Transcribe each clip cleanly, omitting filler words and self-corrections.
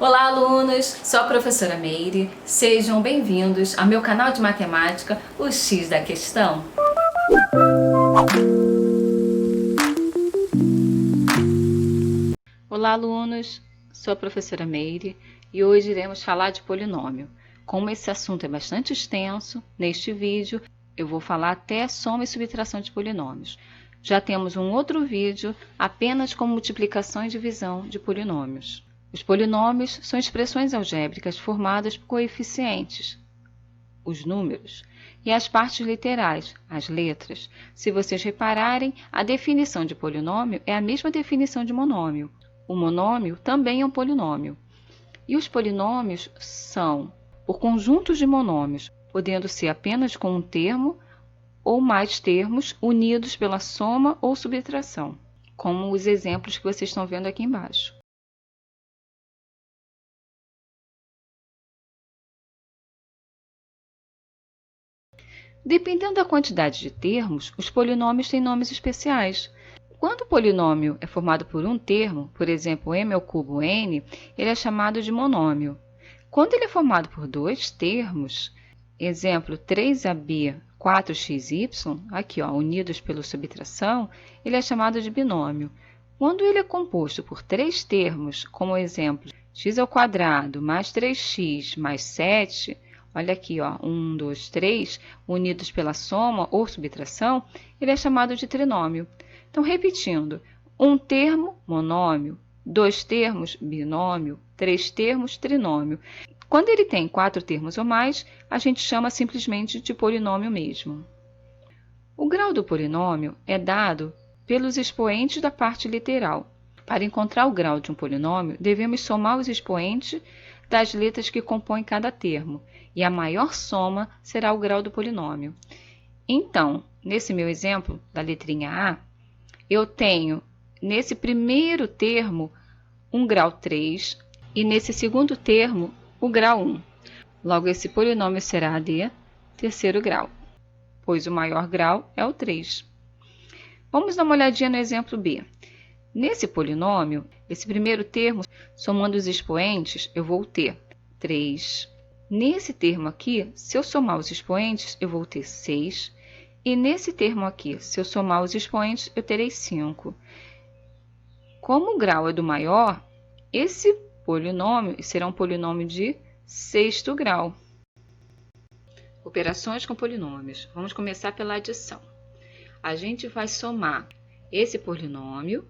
Olá, alunos! Sou a professora Meire. Sejam bem-vindos ao meu canal de matemática, o X da Questão. Olá, alunos! Sou a professora Meire e hoje iremos falar de polinômio. Como esse assunto é bastante extenso, neste vídeo eu vou falar até soma e subtração de polinômios. Já temos um outro vídeo apenas com multiplicação e divisão de polinômios. Os polinômios são expressões algébricas formadas por coeficientes, os números, e as partes literais, as letras. Se vocês repararem, a definição de polinômio é a mesma definição de monômio. O monômio também é um polinômio. E os polinômios são por conjuntos de monômios, podendo ser apenas com um termo ou mais termos unidos pela soma ou subtração, como os exemplos que vocês estão vendo aqui embaixo. Dependendo da quantidade de termos, os polinômios têm nomes especiais. Quando o polinômio é formado por um termo, por exemplo, m²n, ele é chamado de monômio. Quando ele é formado por dois termos, exemplo 3ab, 4xy, aqui ó, unidos pela subtração, ele é chamado de binômio. Quando ele é composto por três termos, como exemplo x² mais 3x mais 7, olha aqui, ó, 1, 2, 3, unidos pela soma ou subtração, ele é chamado de trinômio. Então, repetindo, um termo, monômio, dois termos, binômio, três termos, trinômio. Quando ele tem quatro termos ou mais, a gente chama simplesmente de polinômio mesmo. O grau do polinômio é dado pelos expoentes da parte literal. Para encontrar o grau de um polinômio, devemos somar os expoentes das letras que compõem cada termo, e a maior soma será o grau do polinômio. Então, nesse meu exemplo da letrinha A, eu tenho nesse primeiro termo um grau 3 e nesse segundo termo o grau 1. Logo, esse polinômio será de terceiro grau, pois o maior grau é o 3. Vamos dar uma olhadinha no exemplo B. Nesse polinômio, esse primeiro termo, somando os expoentes, eu vou ter 3. Nesse termo aqui, se eu somar os expoentes, eu vou ter 6. E nesse termo aqui, se eu somar os expoentes, eu terei 5. Como o grau é do maior, esse polinômio será um polinômio de sexto grau. Operações com polinômios. Vamos começar pela adição. A gente vai somar esse polinômio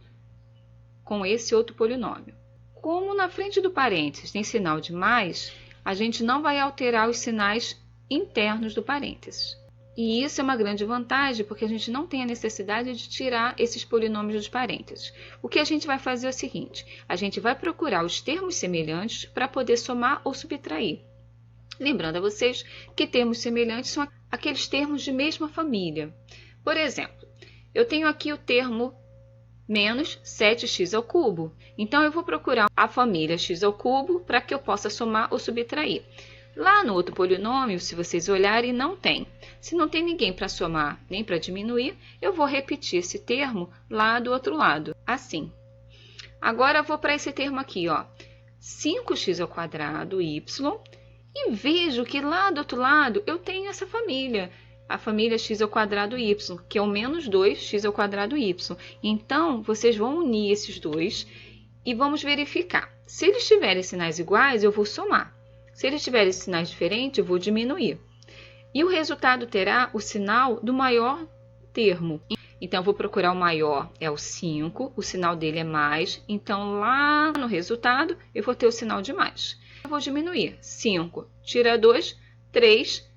com esse outro polinômio. Como na frente do parênteses tem sinal de mais, a gente não vai alterar os sinais internos do parênteses. E isso é uma grande vantagem, porque a gente não tem a necessidade de tirar esses polinômios dos parênteses. O que a gente vai fazer é o seguinte: a gente vai procurar os termos semelhantes para poder somar ou subtrair. Lembrando a vocês que termos semelhantes são aqueles termos de mesma família. Por exemplo, eu tenho aqui o termo menos 7x². Então, eu vou procurar a família x² para que eu possa somar ou subtrair. Lá no outro polinômio, se vocês olharem, não tem. Se não tem ninguém para somar nem para diminuir, eu vou repetir esse termo lá do outro lado, assim. Agora, eu vou para esse termo aqui, ó, 5x² y, e vejo que lá do outro lado eu tenho essa família, a família x²y, que é o menos 2x²y. Então, vocês vão unir esses dois e vamos verificar. Se eles tiverem sinais iguais, eu vou somar. Se eles tiverem sinais diferentes, eu vou diminuir. E o resultado terá o sinal do maior termo. Então, eu vou procurar o maior, é o 5, o sinal dele é mais. Então, lá no resultado, eu vou ter o sinal de mais. Eu vou diminuir. 5 tira 2, 3.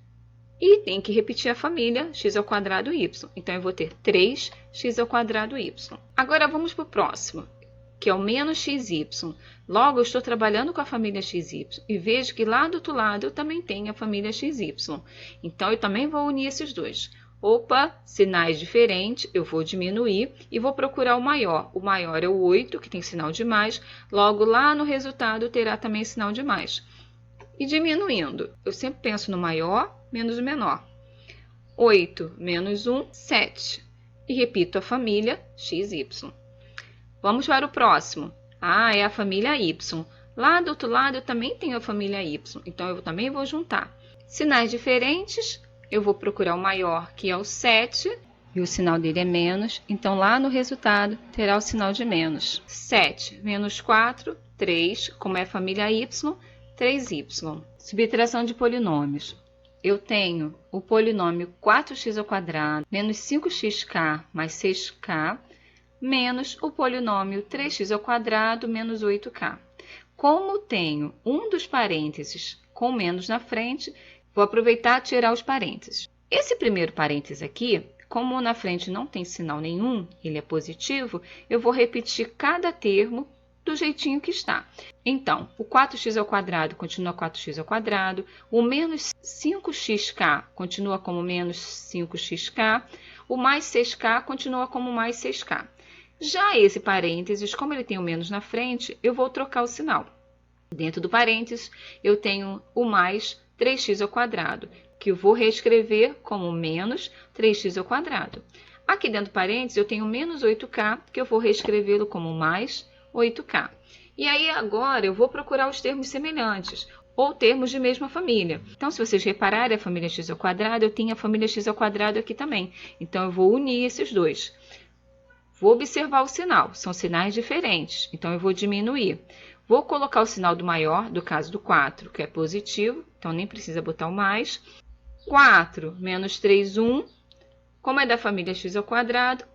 E tem que repetir a família x²y. Então, eu vou ter 3x²y. Agora, vamos para o próximo, que é o menos xy. Logo, eu estou trabalhando com a família xy e vejo que lá do outro lado eu também tenho a família xy. Então, eu também vou unir esses dois. Opa, sinais diferentes, eu vou diminuir e vou procurar o maior. O maior é o 8, que tem sinal de mais. Logo, lá no resultado terá também sinal de mais. E diminuindo, eu sempre penso no maior menos o menor. 8 menos 1, 7. E repito a família xy. Vamos para o próximo. É a família y. Lá do outro lado eu também tenho a família Y, então eu também vou juntar. Sinais diferentes, eu vou procurar o maior, que é o 7, e o sinal dele é menos, então lá no resultado terá o sinal de menos. 7 menos 4, 3, como é a família Y, 3y. Subtração de polinômios. Eu tenho o polinômio 4x² menos 5xk mais 6k, menos o polinômio 3x² menos 8k. Como tenho um dos parênteses com menos na frente, vou aproveitar e tirar os parênteses. Esse primeiro parênteses aqui, como na frente não tem sinal nenhum, ele é positivo, eu vou repetir cada termo do jeitinho que está. Então, o 4x² continua 4x², o menos 5xk continua como menos 5xk, o mais 6k continua como mais 6k. Já esse parênteses, como ele tem o menos na frente, eu vou trocar o sinal. Dentro do parênteses, eu tenho o mais 3x², que eu vou reescrever como menos 3x². Aqui dentro do parênteses, eu tenho menos 8k, que eu vou reescrevê-lo como mais 8k. E aí agora eu vou procurar os termos semelhantes, ou termos de mesma família. Então, se vocês repararem a família x², eu tenho a família x² aqui também. Então, eu vou unir esses dois. Vou observar o sinal, são sinais diferentes, então eu vou diminuir. Vou colocar o sinal do maior, do caso do 4, que é positivo, então nem precisa botar o mais. 4 menos 3, 1. Como é da família x²,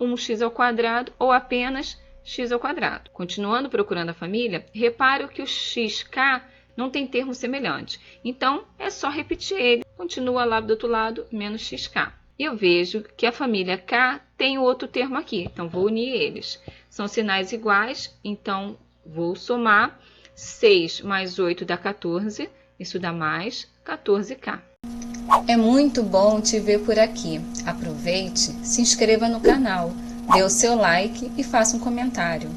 1x² ou apenas x². Continuando procurando a família, reparo que o xk não tem termo semelhante. Então, é só repetir ele. Continua lá do outro lado, menos xk. E eu vejo que a família K tem outro termo aqui, então vou unir eles. São sinais iguais, então vou somar. 6 mais 8 dá 14, isso dá mais 14K. É muito bom te ver por aqui. Aproveite, se inscreva no canal, dê o seu like e faça um comentário.